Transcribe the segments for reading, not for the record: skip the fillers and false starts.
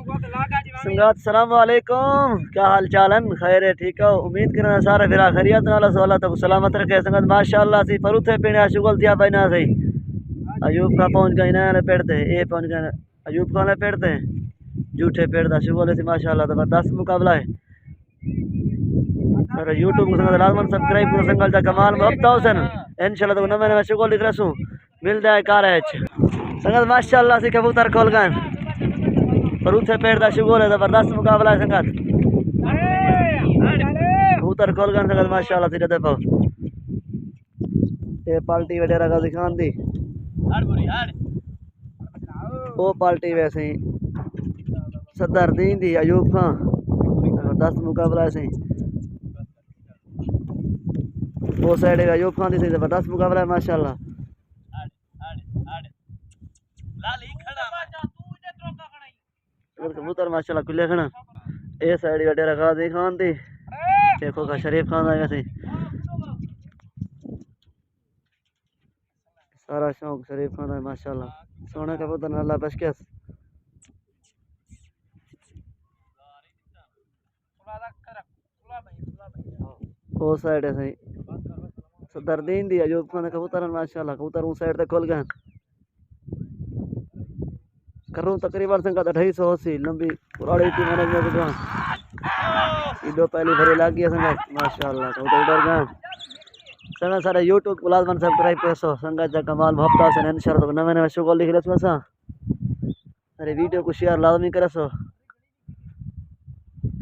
संगात सलाम वालेकुम, क्या हाल चाल है? खैर है, ठीक है। उम्मीद करना सारा फिर खैरियत नाला सोला तक सलामत रखे। संगत माशाअल्लाह सी परुथे पीने शुगल थिया बना सही। अयूब का पहुंच गए ना पेड़ते ए पहुंच गए अयूब का ना पेड़ते जूठे पेड़ दा शुगल थी माशाअल्लाह। जबरदस्त मुकाबला है। सर यूट्यूब को संगत लाजमन सब्सक्राइब करो। संगल जा कमाल मुहब्बत हुसैन इंशाल्लाह तो नवे नवे शुगल लिख रसू मिल जाए कार है। संगत माशाअल्लाह सी कबूतर खोल गए परूथे पेड़ का शुगल है। जबरदस्त मुकाबला है संगत। कबूतर खोल गए संगत माशाअल्लाह सी जदे पाओ ये पार्टी वगैरह का दिखान दी वो पार्टी वैसे ही सदर दीन दी अयूब खां। जबरदस्त मुकाबला है सही। वो साइड है अयूब खान दी सही। जबरदस्त मुकाबला है माशाअल्लाह। कबूतर माशाअल्लाह खुले खड़ा ए साइड का डेरा गाजी खान दी देखो का शरीफ खान आया सी। सारा शौक शरीफ खान है माशाअल्लाह। सोना कबूतर अल्लाह बशकस वो साइड है सही सदर दीन दी अयूब खान कबूतर माशाअल्लाह। कबूतर उस साइड तक खोल गए करूँ तकरीबन संगत 250 लंबी पुरानी थी मैनेजमेंट ईडो पहली भरी लग गई संगत माशाअल्लाह। कबूतर उधर गए संगत सारे यूट्यूब को लाजमन सब्सक्राइब करो। संगत जा कमाल मोहब्बत से इंशाल्लाह तो नवे नवे शुगल लिख रहे असा। अरे वीडियो को शेयर लाजमी करे सो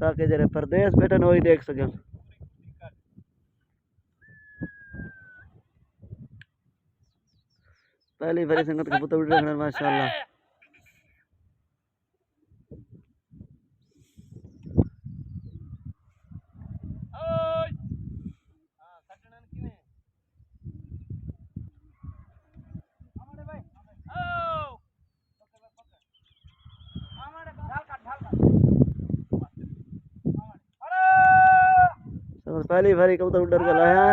ताकि जरे परदेश बैठे वही देख सकें। पहली भरी संगत कबूतर उड़ रहे माशाअल्लाह। पहली भरी कबूतर उड़ के लाया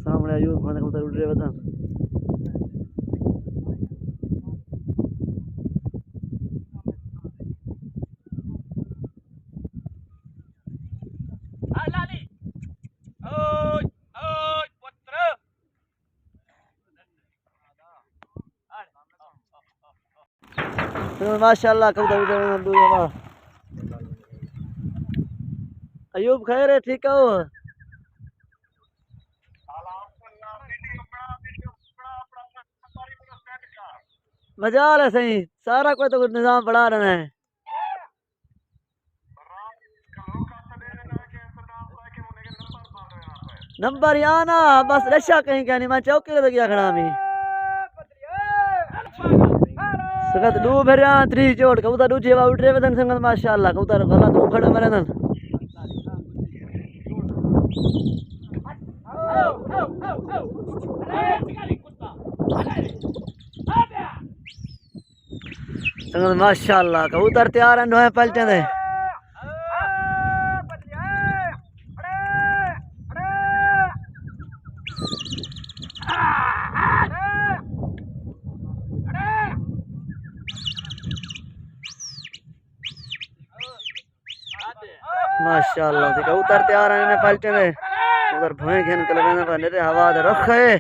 सामने अयूब खान कबूतर उड़ रहे बता। माशाअल्लाह कबूतर उड़ रहे अयूब खैर है, ठीक है। मजाल है सही सारा कोई तो कुछ निजाम बढ़ा रहे हैं। नंबर यहाँ ना बस रशा कहीं क्या नहीं मैं चौकी लग गया खड़ा में संगत दू भरिया 3 चोट कबूतर दूजे उठ रहे वदन संगत माशाअल्लाह। कबूतर गला तो खड़े मरे न संगत माशाअल्लाह। कबूतर तैयार हैं नोए पलटे दे माशाअल्लाह। कबूतर तैयार हैं पलटे दे उधर भोए खेन के लगे पर नेरे हवा दे रख है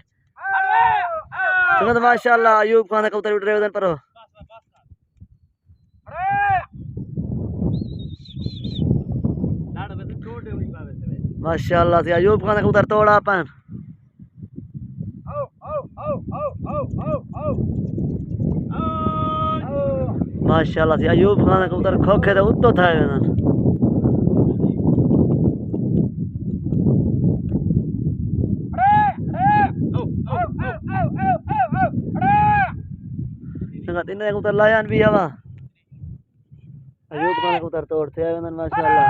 संगत माशाअल्लाह। अयूब खान कबूतर उड़ रहे उधर पर माशाअल्लाह से अयूब खान कबूतर तोड़ा अपन माशाअल्लाह से अयूब खान कबूतर खोखे तो उत्तो था संगत इन कबूतर लायान भी हवा अयूब खान कबूतर तोड़ते हैं माशाअल्लाह।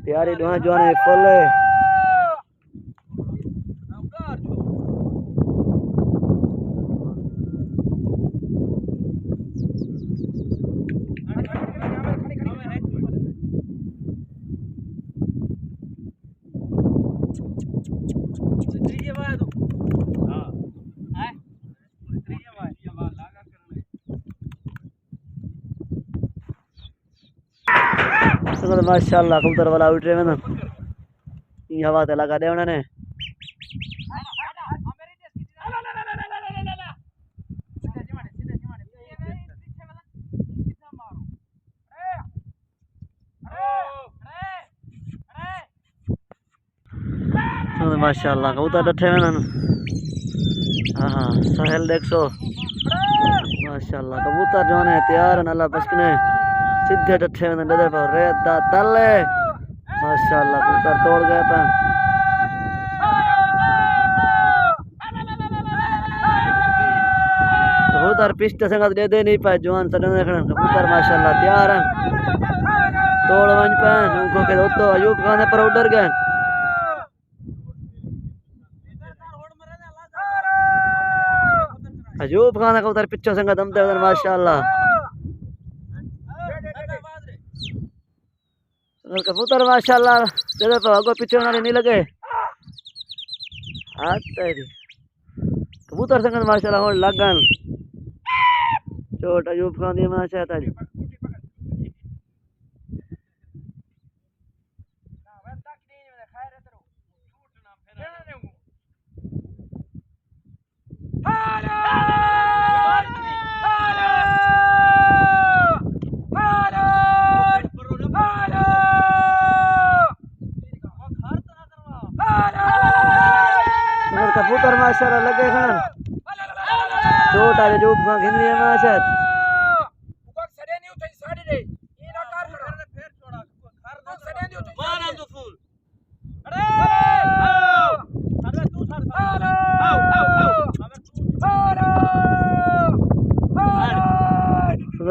तैयारी दुआ जवान फुल है माशाल्लाह कबूतर वाला उठ रहे हैं ये हवा ते लगा दे उन्होंने माशाल्लाह कबूतर डटे में हाँ साहिल देख सो माशाल्लाह कबूतर जो है तैयार है अल्लाह बचने सीधे डटे में डे पर रेत दा तले माशाल्लाह कबूतर तोड़ गए पे कबूतर पिछले संगत दे दे नहीं पाए जवान सडन देखना कबूतर माशाल्लाह तैयार है तोड़ वन पे उनको के दोस्तों अयूब खाने पर उड़ गए अयूब खान कबूतर पिछो संग दम दे माशाल्लाह कबूतर माशाल्लाह तेरे तो आगो पीछे नहीं लगे कबूतर संग माशाल्लाह हो लगन चोट अयूब खान दी माशाल्लाह कबूतर माशाल्लाह लगे खान चोट आ जो घिन लिया माशाल्लाह ऊपर सड़े नहीं उठे साड़ी रे ये ना कार खड़ा फिर छोड़ा घर ना सड़े नहीं उठे मार दो फूल अरे अरे तू सर आओ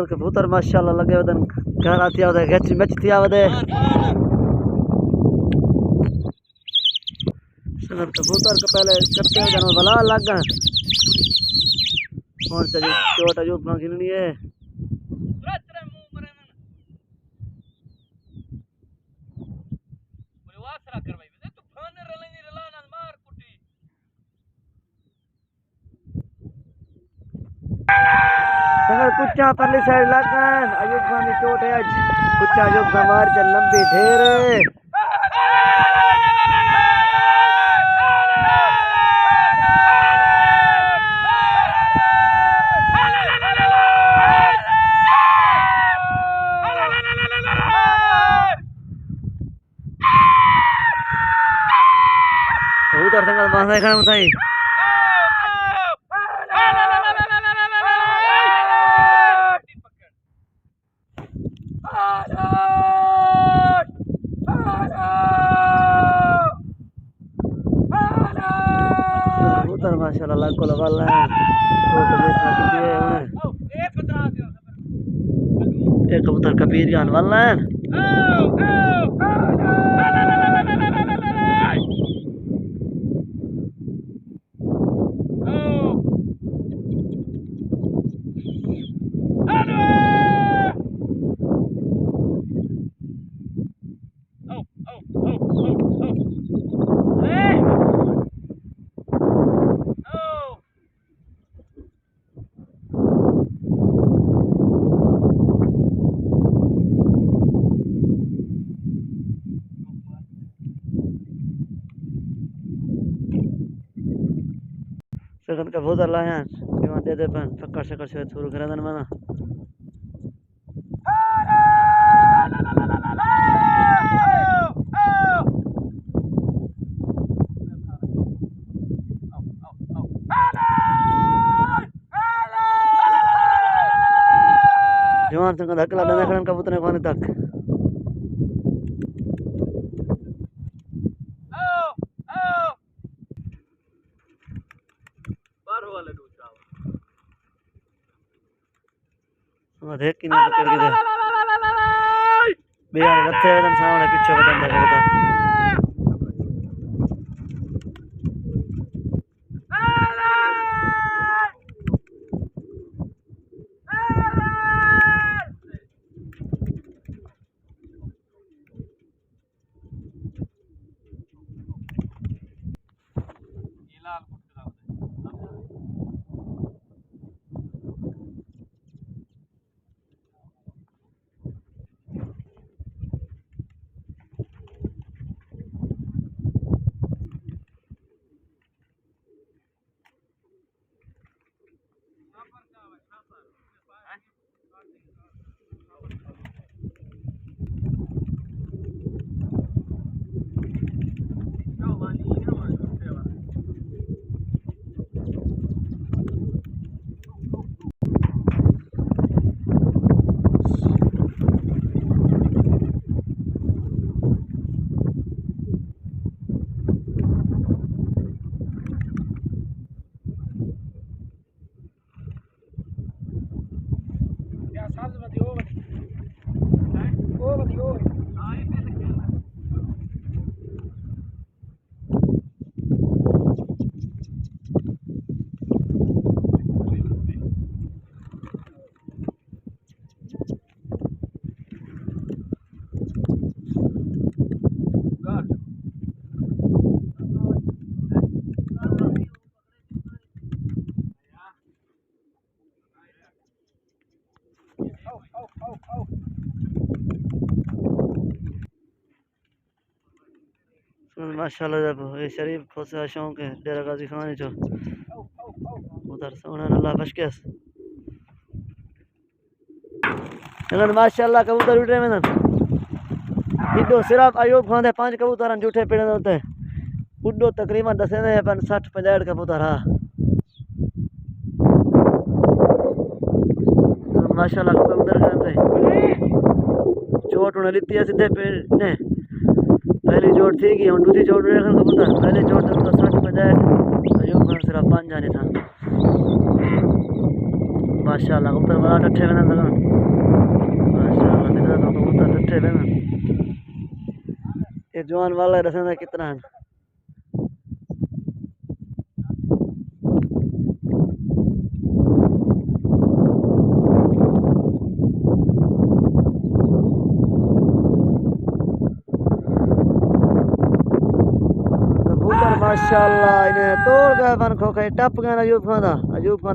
कबूतर माशाल्लाह लगे वदन घर आती आवदे गच मैच थी आवदे सगर कबूतर का पहले करते हैं जन भला लग कौन सा चोट अजूब ना गिननी है सगर कुछ परली साइड लग अजूब खान की चोट है आज कुछ अजूब खान मार चल लंबी ढेर कबूतर संग बांधा खाना बताई कबूतर माशाल्लाह लाख को लगा ले एक कबूतर कबीर जान वाला है सेकंड का बहुत अल्लाह है जवान दे दे पन फक्कर शककर से शुरू करा दन मना जवान संग धक्का लगा खड़न कबूतर कोने तक देख कि नहीं पकड़ के दे बेयार रथे वदन सामने पीछे वदन देखो माशाल्लाह जब ये शरीफ खोसा शौक है डेरा गाजी खाने जो उधर सोना अल्लाह बशकेस अगर माशाल्लाह कबूतर उड़ रहे हैं इधो सिर्फ अयूब खान दे 5 कबूतर झूठे पेड़ होते उड़ो तकरीबन दसे ने 60-65 कबूतर हां माशाल्लाह कबूतर गए चोट उन्हें लिती है सीधे पेड़ ने पहली चोट थी कि हम दूसरी चोट रहे कबूतर पहले चोट तो 60-65 अयूब खान सिर्फ 5 जाने था माशाल्लाह कबूतर बड़ा ठट्ठे में लगा माशाल्लाह सीधा तो कबूतर ठट्ठे में ये जवान वाला रसना कितना है माशाल्लाह इन्हें तोड़ गए बन खो के टप गए अयूब खान दा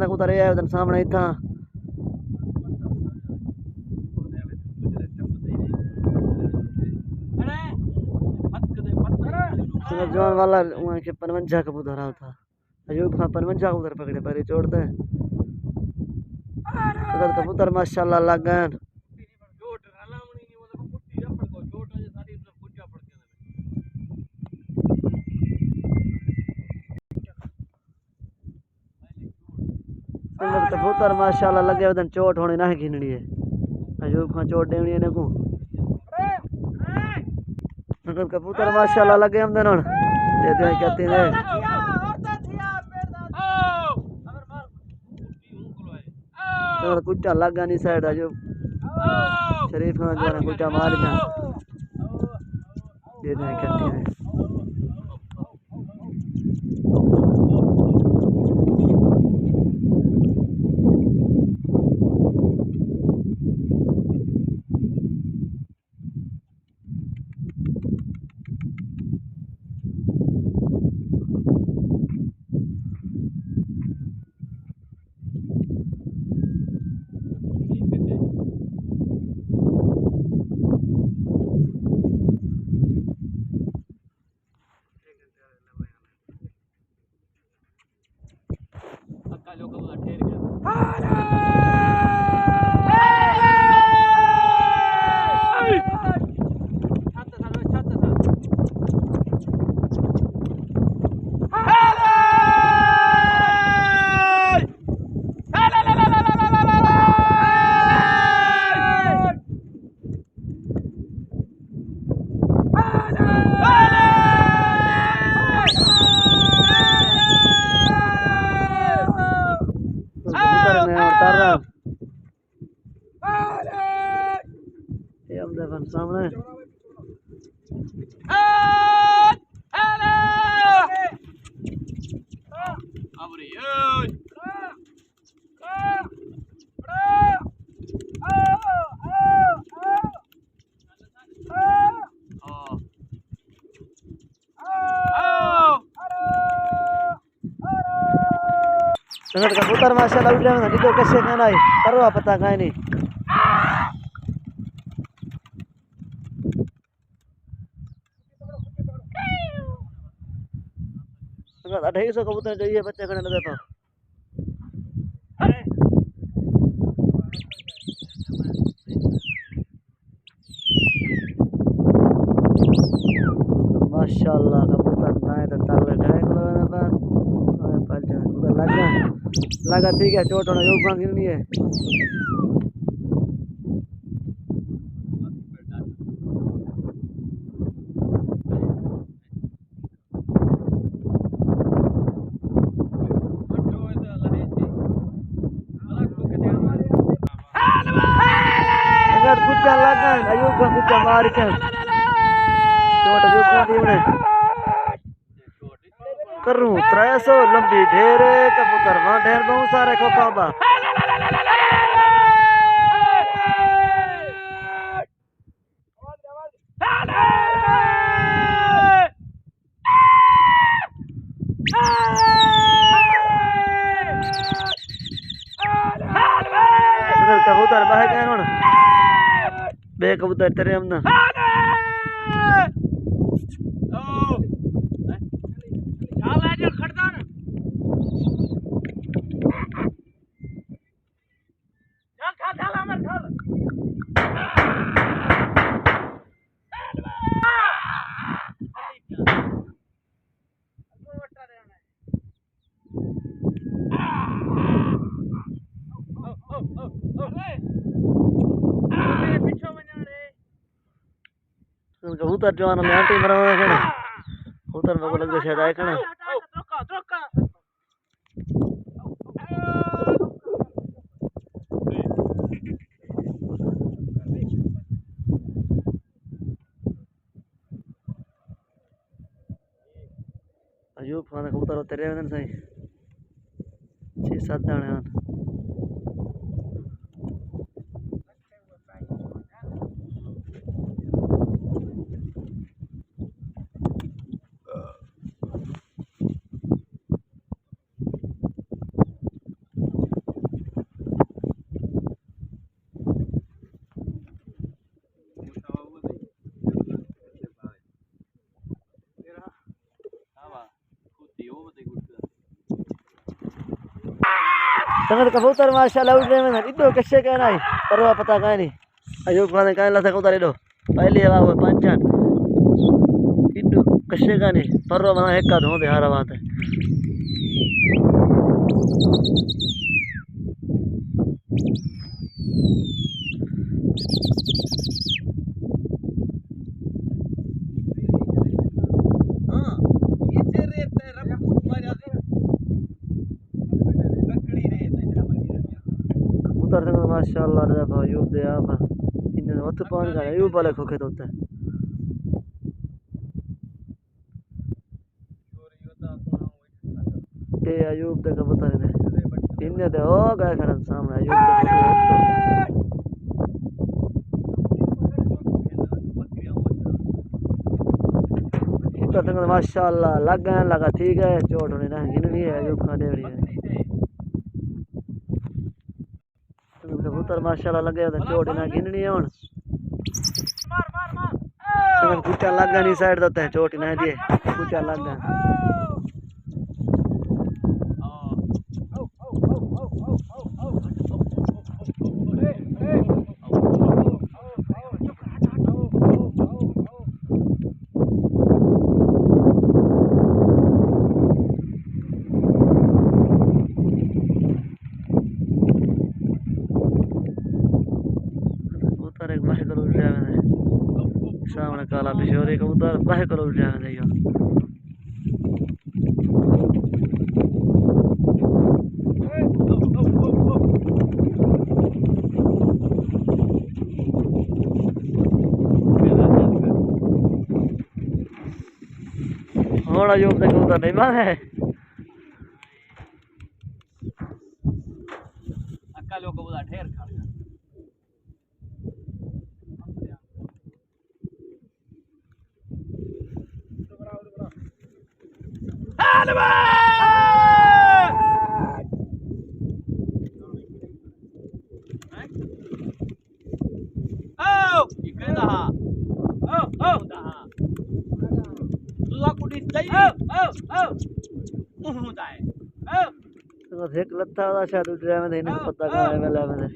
कबूतर ये उधर सामने इथा जवान वाला वहां के 55 कबूतर रहा था अयूब खान 55 कबूतर पकड़े पर छोड़ते हैं कबूतर माशाल्लाह लग गए कबूतर माशाल्लाह लगे उधर चोट होनी ना गिननी है अयूब खान चोट देनी है को अगर कबूतर माशाल्लाह लगे हम देन दे दे कहते हैं अगर कुछ लगा नहीं साइड अयूब शरीफ खान जो कुछ मार दिया दे दे कहते हैं सामने कबूतर माशाल्लाह उड़ रहे हैं देखो कैसे कहना है करवा पता कहीं नहीं अगर 250 कबूतर चाहिए बच्चे खड़े नजर तो माशाल्लाह कबूतर नाए तो ताल लगाए को ना पर पाल जाए उधर लगा ठीक है चोट होना योग भाग नहीं है कुछ लगा अयूब का कुछ मार के चोट अयूब का टीम ने करूं 300 लंबी ढेर कबूतर वहां ढेर बहुत सारे खोखाबा कबूतर बह गए हुण बे कबूतर तेरे हम ना कबूतर जवान में आंटी मरा कने कबूतर मेरे को लगता शायद आए कने अयूब खान कबूतर होते रहे सही 6-7 दाने हैं संगत कबूतर माशाल्लाह उड़ रहे हैं इतो कशे कहना है परवा पता कहीं नहीं अयूब खान कहने लगा कबूतर इतो पहली हवा वो पंचन इतो कशे का नहीं परवा बना एक का धो दे हारा बात है माशाल्लाह रे भाई अयूब दे आप इन्हें वक्त पान का अयूब वाले खोखे तो होता है ये अयूब दे कबूतर ने इन्हें दे हो गए खड़न सामने अयूब दे कबूतर माशाल्लाह लगा ठीक है चोट होने ना गिननी है अयूब खान देवरी है कबूतर माशाल्लाह लगे तो चोट ना गिननी है हुन मार कुचा लगा नहीं साइड तो है चोट ना दिए कुचा लगा सामने काला पिशोरी कबूतर बाहर करो उड़ जाने दियो होड़ा यूब दे कबूतर नहीं माने अक्का लोग कबूतर ढेर खा एक लत्ता वाला शायद उठ रहा है इन्हें पता कहाँ है वाला में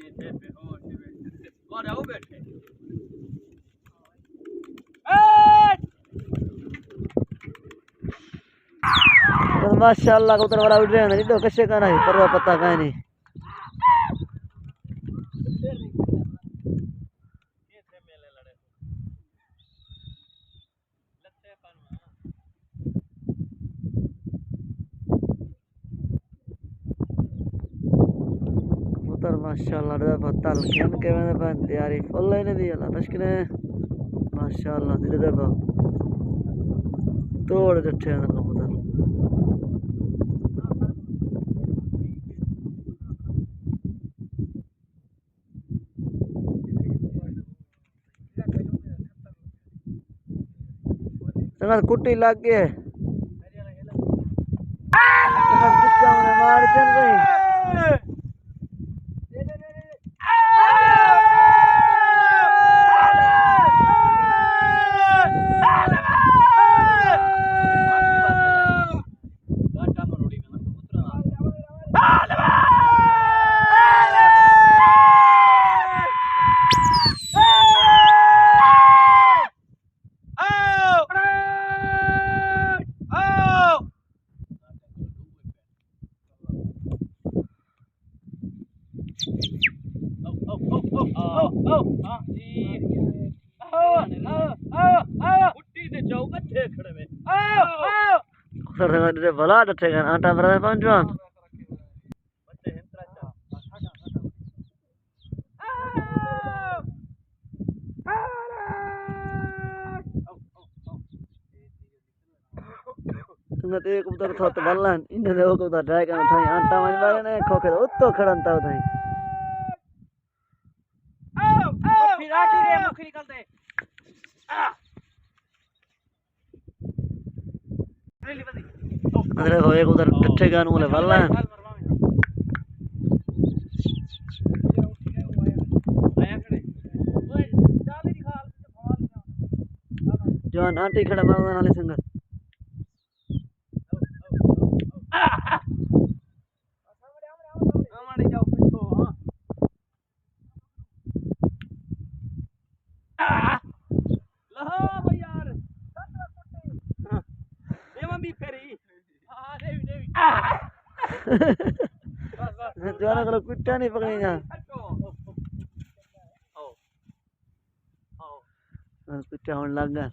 माशाल्लाह कबूतर वाला उड़ रहे हैं नहीं तो कैसे कहना है परवा पता कहीं नहीं माशाल्लाह रे पत्तल खेन के मैंने बन तैयारी फुल है नहीं अल्लाह तशकने माशाल्लाह धीरे धीरे तोड़ जट्ठे हैं कबूतर संगत कुट्टी लग गई मार चल गई oh, संगत भला डटे kan आटा बरा पंजवान संगत एक उधर था तो बल्लन इन्हें देखो उधर ड्राई करना था आटा मन बारे ने खोखे उत्तो खड़न था उधर फिर आटी रे मुख निकलते अरे वो एक उधर डटे गान बोले बल्लन जवान आटी खड़ा मारने वाले संगत जवान kalau कुत्ता नहीं पकड़ेगा कुत्ता होने लग गया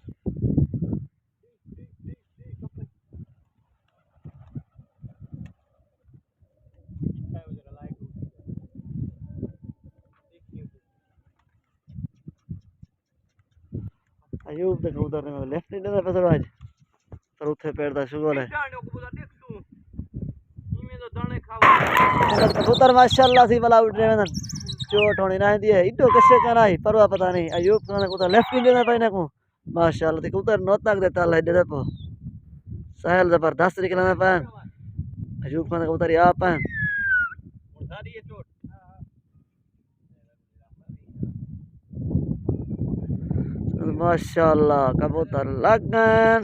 अयूब देखो उधर लेफ्ट नहीं देता पैसा आज पर उठे पैर दा शुगर है कबूतर माशाल्लाह सी वाला उड़ रहे हैं चोट होनी ना दी है इडो कैसे करना है परवा पता नहीं अयूब का उधर लेफ्ट नहीं देना पाइना को माशाल्लाह ते उधर नोट तक देता है दे पो सहल जबरदस्त निकलना पान अयूब का उधर या पान माशाल्लाह कबूतर लगन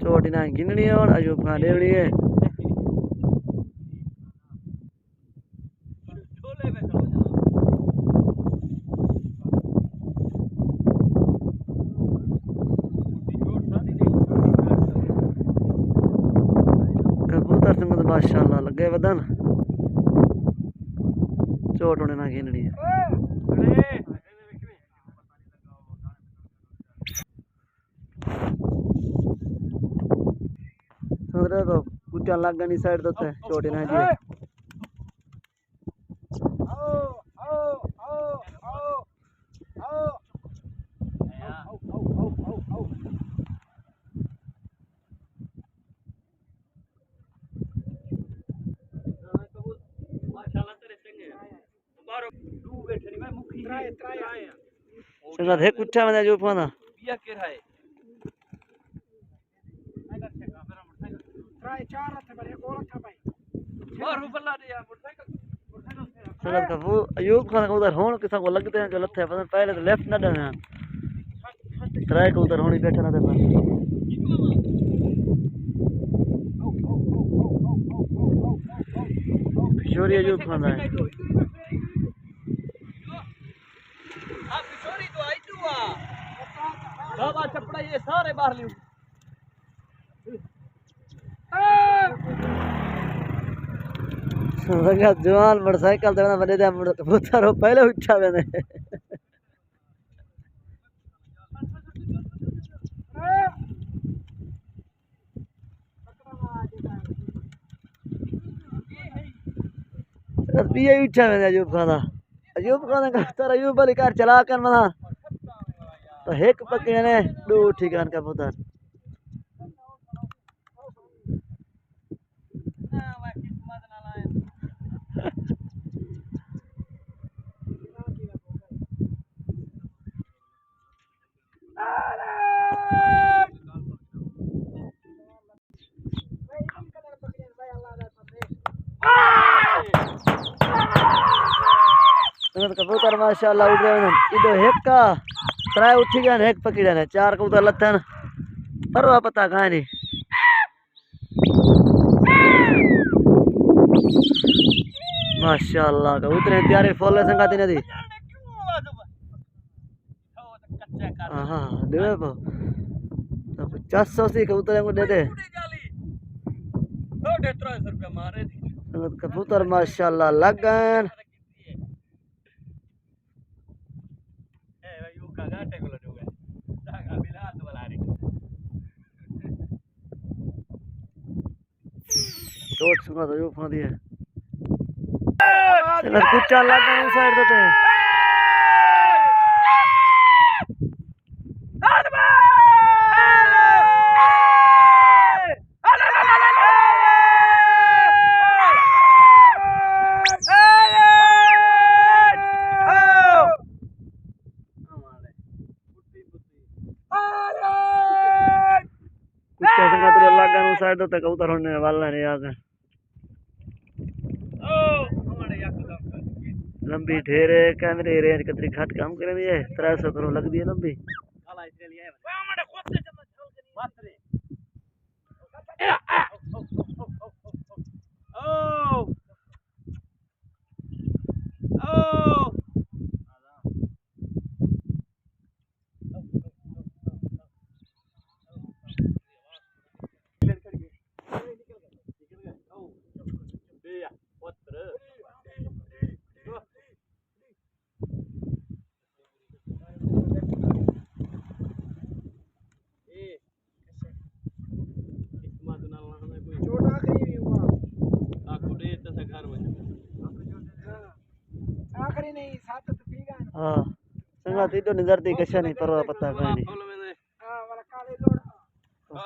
चोटी ना गिननी और अयूब खान देवड़ी है कबूतर संग माशाल्लाह लगे वदन चोट होने ना गिननी है तो कुत्ता लग गई साइड तो चोटी ना जी संगत है कुत्ता में जो पाना बिया के रहा है ट्राई चार रथे पर एक और था भाई और बल्ला दे यार मोटरसाइकिल संगत का वो अयूब खान का उधर होन किसा को लगते हैं जो लथे पता पहले तो लेफ्ट ना देना ट्राई को उधर होनी बैठा ना दे पर किशोरी अयूब खान है किशोरी तो आई तू बाबा चपड़ा ये सारे बाहर लियो संगत जवान मोटरसाइकिल ते बने दे कबूतर पहले उठा मैंने पिए उठा मैंने अयूब खान का तर अयूब वाली कार चला कर मना तो एक पकड़े ने दो ठिकान कबूतर कबूतर माशाल्लाह उड़ रहे हैं इधर एक का त्राय उठी गया एक पकड़ा ने चार कबूतर लथन परवा पता कहां नहीं माशाल्लाह कबूतर त्यारे फॉलो संगाती नदी हां देवे तो 50 कबूतर को दे दे 350 रुपया मारे कबूतर माशाल्लाह लगन चोट सुना तो जो फांदी है संगत कुचा लगा नहीं साइड देते हैं कुचा संगत लगा नहीं साइड देते कबूतर होने वाला नहीं आगे लंबी ढेर है कैमरे रेंज कतरी घट काम कर दी है 300 करोड़ लग दी है लंबी हाँ संगत इतो निजरती कशा नहीं परवा पता कहीं नहीं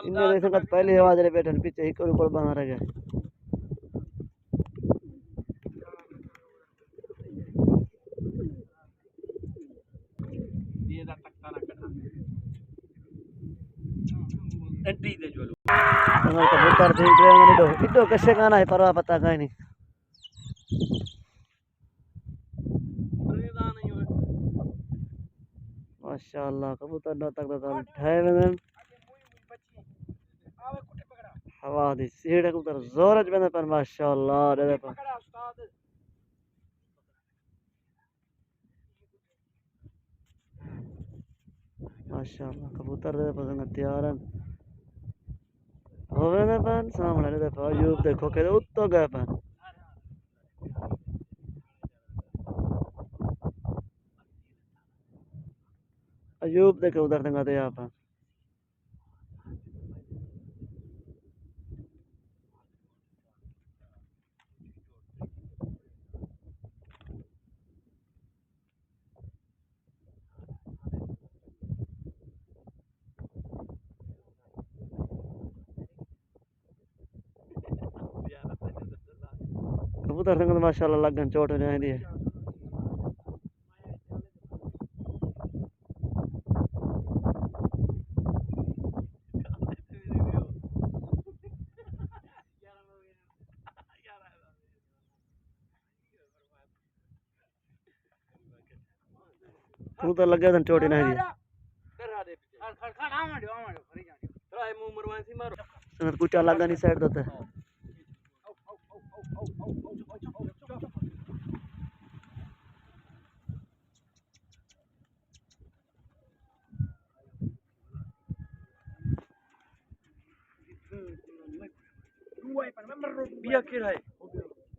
इन्हें दे संगत पहले आवाज रे बैठन पीछे एक ऊपर बना रह गया संगत कबूतर थे इतो कशे गाना है परवा पता कहीं नहीं माशाअल्लाह कबूतर न तक तो ठाए वेंदन हवा दी सीढ़ कबूतर जोर च वेंदन पर माशाअल्लाह दे पर माशाअल्लाह कबूतर दे पर संग तैयार हैं होवे ने पर सामने दे पर अयूब देखो के उत्तो गए पर अयूब देखे उधर संगत यहाँ पर कबूतर संगत माशाअल्लाह लगन चोट नहीं आई दी है कबूतर लगे तो चोट नहीं दी संगत कुचा लगा नहीं साइड देते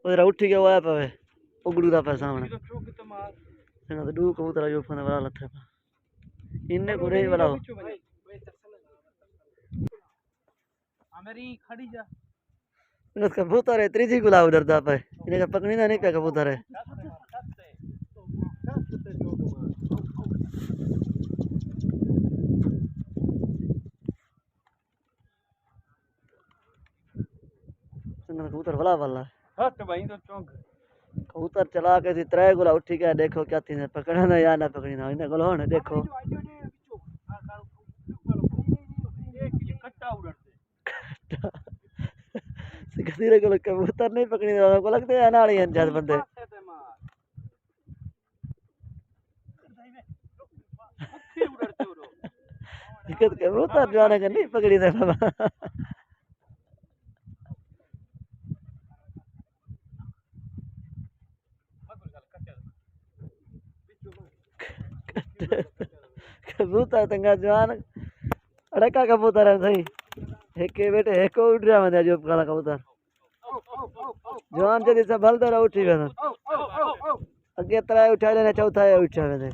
उधर उठी गया हुआ पे उगड़ू दा पे सामने संगत दू कबूतर जो फने वाला लथे इन्ने को नहीं वाला मेरी खड़ी जा संगत कबूतर है त्रिजी गुलाब उधर दा पे इन्हें का पकड़ी ना नहीं पे कबूतर है संगत कबूतर वाला वाला हट भाई तो चौंक कबूतर चला के थी 3 गुला उठी गया देखो क्या थी पकड़ा ना या ना पकड़ी ना इन्हें गोलो ने देखो कट्टा उड़ते सिकतीरे को कबूतर नहीं पकड़ी ना को लगते हैं नाली अंजाद बंदे दिक्कत कबूतर जाने का नहीं पकड़ी था बाबा कबूतर तंगा जवान अड़का कबूतर है सही एक बेटे एक उड़ रहा है जो काला कबूतर जवान जदी से भलते रहो उठी वे अगे तरा उठा लेने चौथा है उठा वे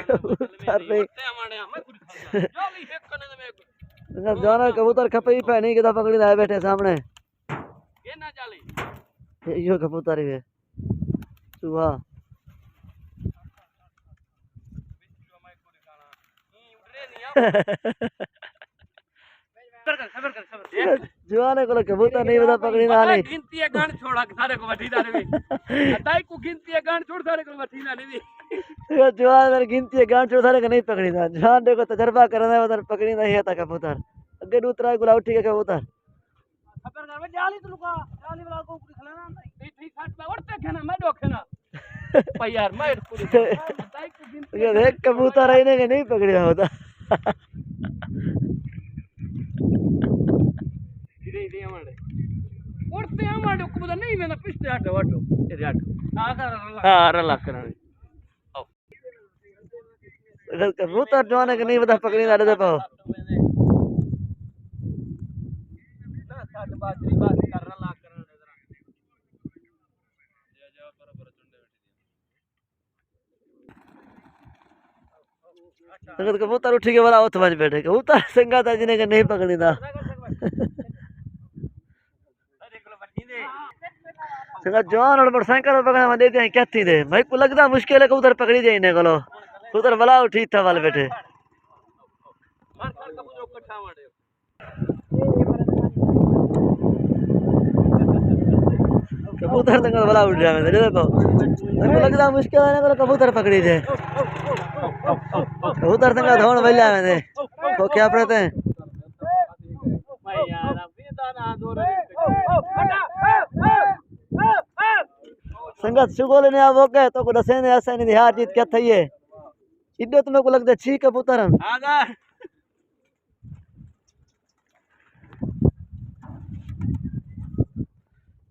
कबूतर पे संगत जाना कबूतर खपे ही पे नहीं किदा पकड़ी आए बैठे सामने ये ना चले यो कबूतर ही है चूहा जवाने को कबूतर नहीं बता पकड़ी ना नहीं गिनती है गान छोड़ा सारे को वठी दाने भी ताई को गिनती है गान छोड़ सारे को वठी ना नहीं ये जवान मेरी गिनती है गांठ छोड़ सारे को नहीं पकड़ी था जवान देखो तजर्बा करना है उधर पकड़ी नहीं है था कबूतर अगे दूसरा गुलाब ठीक है कबूतर खबर कर जाली तो लुका जाली वाला को पूरी खलाना नहीं ठीक खाट में उड़ते खेना मैं डोखे ना भाई यार मैं पूरी ताई को गिनती ये देख कबूतर है इन्हें नहीं पकड़ी होता धीरे धीरे हमारे उड़ते हमारे को पता नहीं मैंने पिछले हटो हटो तेरे हटो हां रला करने अगर कबूतर जवान के नहीं बता पकड़ी ना दे पाओ साठ बाजरी बात कर रला करने जरा जा बराबर चुंडे बैठी अगर कबूतर उठी के वाला उठ बज बैठे कबूतर संगा था जिन्हें के नहीं पकड़ी था संगा जवान और मोटरसाइकिल पकड़ा मैं देते हैं क्या थी दे भाई को लगता मुश्किल है कबूतर पकड़ी जाए इन्हें को कबूतर वाला उठी था वाले बैठे कबूतर संगा वाला उठ जाए मेरे देखो मेरे को लगता मुश्किल है ना कबूतर पकड़ी जाए कबूतर संगा धोन भैया मैंने तो क्या पड़ते हैं संगत शुगोले ने आप ओके तो को दसे ने ऐसा नहीं हार जीत क्या थई है इड्डो तुम्हें को लगता छी कबूतर आगा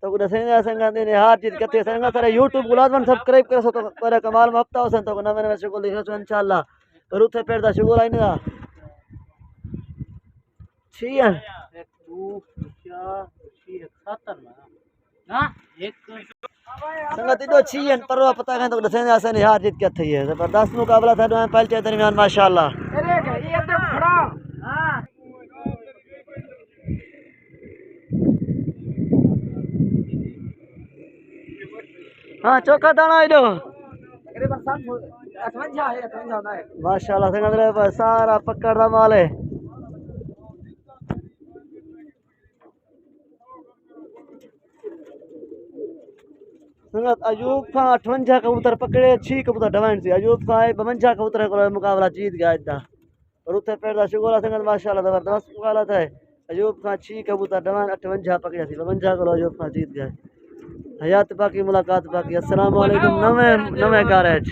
तो को दसे ने संगत ने हार जीत क्या थई संगत सारे YouTube को लाजमन सब्सक्राइब करो तो पर कमाल में हफ्ता होसन तो नवे नवे शुगोल दिखो तो इंशाल्लाह पर उथे पेड़ दा शुगोल आई ना छी है 1 2 4 7 ना एक संगत इडो छी है पर पता है तो दसे ने ऐसा नहीं हार जीत क्या थई है जबरदस्त मुकाबला था दोनों पहले दरमियान माशाल्लाह अरे ये तो खड़ा हां हां चौका दाना इडो तकरीबन 58 है 58 है माशाल्लाह संगत रे सारा पकड़ दा माल है संगत अयूब खां 58 कबूतर पकड़े 6 कबूतर डवाइन से अयूब खां 52 कबूतर को मुकाबला जीत गया इदा और उथे पेड़ दा शुगोला संगत माशाल्लाह जबरदस्त मुकाबला था अयूब खां 6 कबूतर डवाइन 58 पकड़े थी 52 को अयूब खां जीत गए हयात बाकी मुलाकात बाकी अस्सलाम वालेकुम नवे नवे कारज